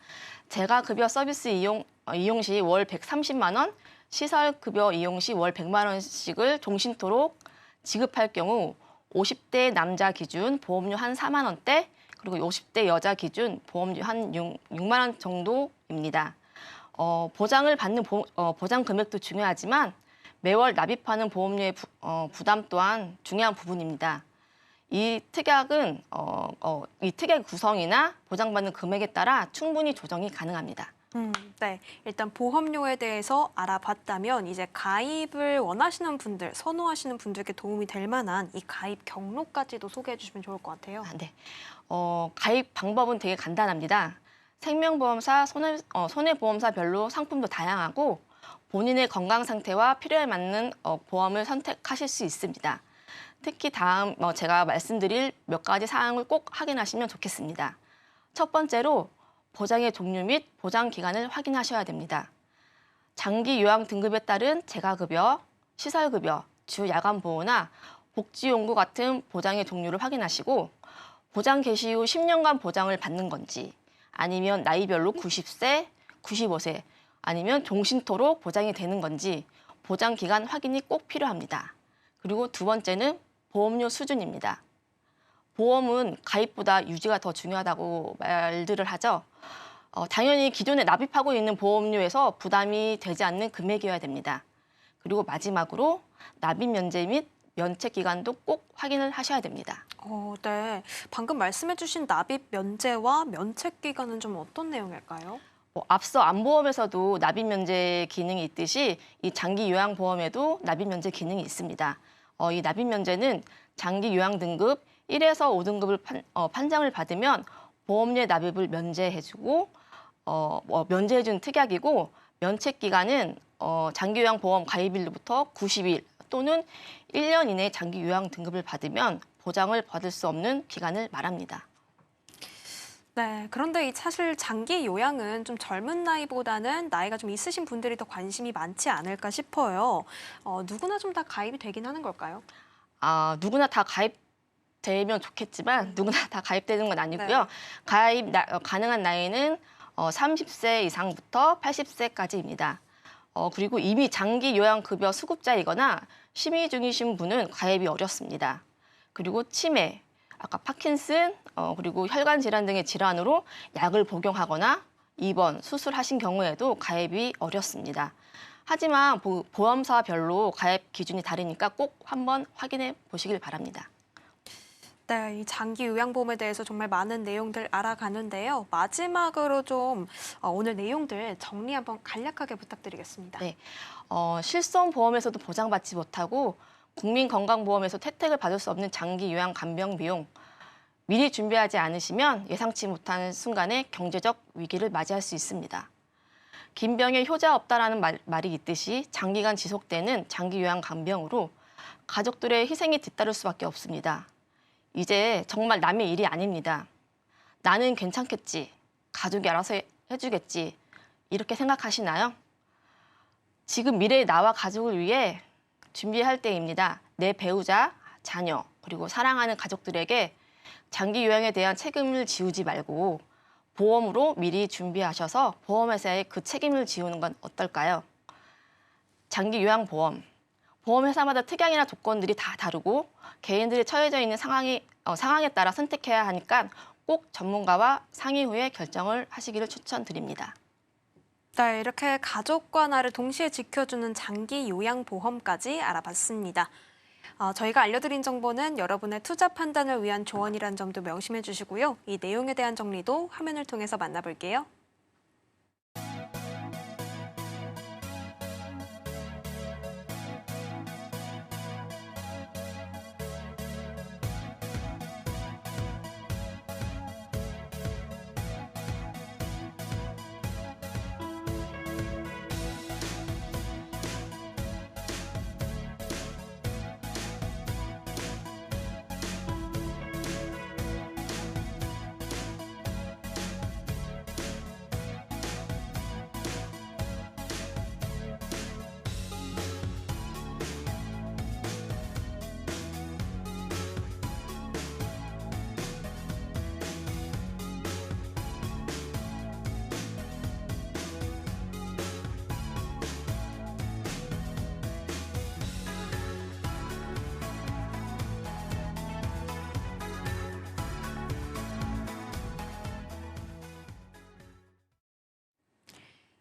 재가급여 서비스 이용 시 월 130만 원, 시설급여 이용 시 월 100만 원씩을 종신토록 지급할 경우 50대 남자 기준 보험료 한 4만 원대, 그리고 50대 여자 기준 보험료 한 6만 원 정도입니다. 보장을 받는 보장 금액도 중요하지만 매월 납입하는 보험료의 부담 또한 중요한 부분입니다. 이 특약은 이 특약 구성이나 보장받는 금액에 따라 충분히 조정이 가능합니다. 네. 일단 보험료에 대해서 알아봤다면 이제 가입을 원하시는 분들, 선호하시는 분들께 도움이 될 만한 이 가입 경로까지도 소개해 주시면 좋을 것 같아요. 네. 가입 방법은 되게 간단합니다. 생명보험사, 손해보험사별로 상품도 다양하고 본인의 건강 상태와 필요에 맞는 보험을 선택하실 수 있습니다. 특히 다음 제가 말씀드릴 몇 가지 사항을 꼭 확인하시면 좋겠습니다. 첫 번째로 보장의 종류 및 보장 기간을 확인하셔야 됩니다. 장기 요양 등급에 따른 재가급여, 시설급여, 주 야간 보호나 복지용구 같은 보장의 종류를 확인하시고 보장 개시 후 10년간 보장을 받는 건지 아니면 나이별로 90세, 95세 아니면 종신토록 보장이 되는 건지 보장 기간 확인이 꼭 필요합니다. 그리고 두 번째는 보험료 수준입니다. 보험은 가입보다 유지가 더 중요하다고 말들을 하죠. 당연히 기존에 납입하고 있는 보험료에서 부담이 되지 않는 금액이어야 됩니다. 그리고 마지막으로 납입 면제 및 면책 기간도 꼭 확인을 하셔야 됩니다. 네. 방금 말씀해 주신 납입 면제와 면책 기간은 좀 어떤 내용일까요? 앞서 안보험에서도 납입 면제 기능이 있듯이 이 장기 요양 보험에도 납입 면제 기능이 있습니다. 이 납입 면제는 장기 요양 등급 1에서 5등급을 판정을 받으면 보험료 납입을 면제해주고 면제해준 특약이고 면책 기간은 장기 요양 보험 가입일로부터 90일 또는 1년 이내 장기 요양 등급을 받으면 보장을 받을 수 없는 기간을 말합니다. 네, 그런데 이 사실 장기 요양은 좀 젊은 나이보다는 나이가 좀 있으신 분들이 더 관심이 많지 않을까 싶어요. 누구나 좀 다 가입이 되긴 하는 걸까요? 누구나 다 가입되면 좋겠지만 누구나 다 가입되는 건 아니고요. 네. 가입 가능한 나이는 30세 이상부터 80세까지입니다. 그리고 이미 장기 요양급여 수급자이거나 심의 중이신 분은 가입이 어렵습니다. 그리고 치매, 아까 파킨슨, 그리고 혈관 질환 등의 질환으로 약을 복용하거나 입원, 수술하신 경우에도 가입이 어렵습니다. 하지만 보험사별로 가입 기준이 다르니까 꼭 한번 확인해 보시길 바랍니다. 네, 이 장기 요양보험에 대해서 정말 많은 내용들 알아가는데요. 마지막으로 좀 오늘 내용들 정리 한번 간략하게 부탁드리겠습니다. 네, 실손보험에서도 보장받지 못하고 국민건강보험에서 혜택을 받을 수 없는 장기 요양 간병 비용, 미리 준비하지 않으시면 예상치 못한 순간에 경제적 위기를 맞이할 수 있습니다. 긴 병에 효자 없다라는 말이 있듯이 장기간 지속되는 장기 요양 간병으로 가족들의 희생이 뒤따를 수밖에 없습니다. 이제 정말 남의 일이 아닙니다. 나는 괜찮겠지, 가족이 알아서 해주겠지, 이렇게 생각하시나요? 지금 미래의 나와 가족을 위해 준비할 때입니다. 내 배우자, 자녀, 그리고 사랑하는 가족들에게 장기 요양에 대한 책임을 지우지 말고 보험으로 미리 준비하셔서 보험회사에 그 책임을 지우는 건 어떨까요? 장기 요양보험, 보험회사마다 특약이나 조건들이 다 다르고 개인들이 처해져 있는 상황에 따라 선택해야 하니까 꼭 전문가와 상의 후에 결정을 하시기를 추천드립니다. 네, 이렇게 가족과 나를 동시에 지켜주는 장기 요양보험까지 알아봤습니다. 저희가 알려드린 정보는 여러분의 투자 판단을 위한 조언이란 점도 명심해 주시고요. 이 내용에 대한 정리도 화면을 통해서 만나볼게요.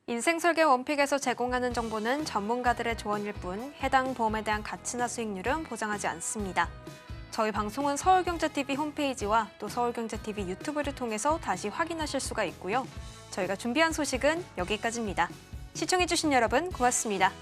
인생설계 원픽에서 제공하는 정보는 전문가들의 조언일 뿐 해당 보험에 대한 가치나 수익률은 보장하지 않습니다. 저희 방송은 서울경제TV 홈페이지와 또 서울경제TV 유튜브를 통해서 다시 확인하실 수가 있고요. 저희가 준비한 소식은 여기까지입니다. 시청해주신 여러분 고맙습니다.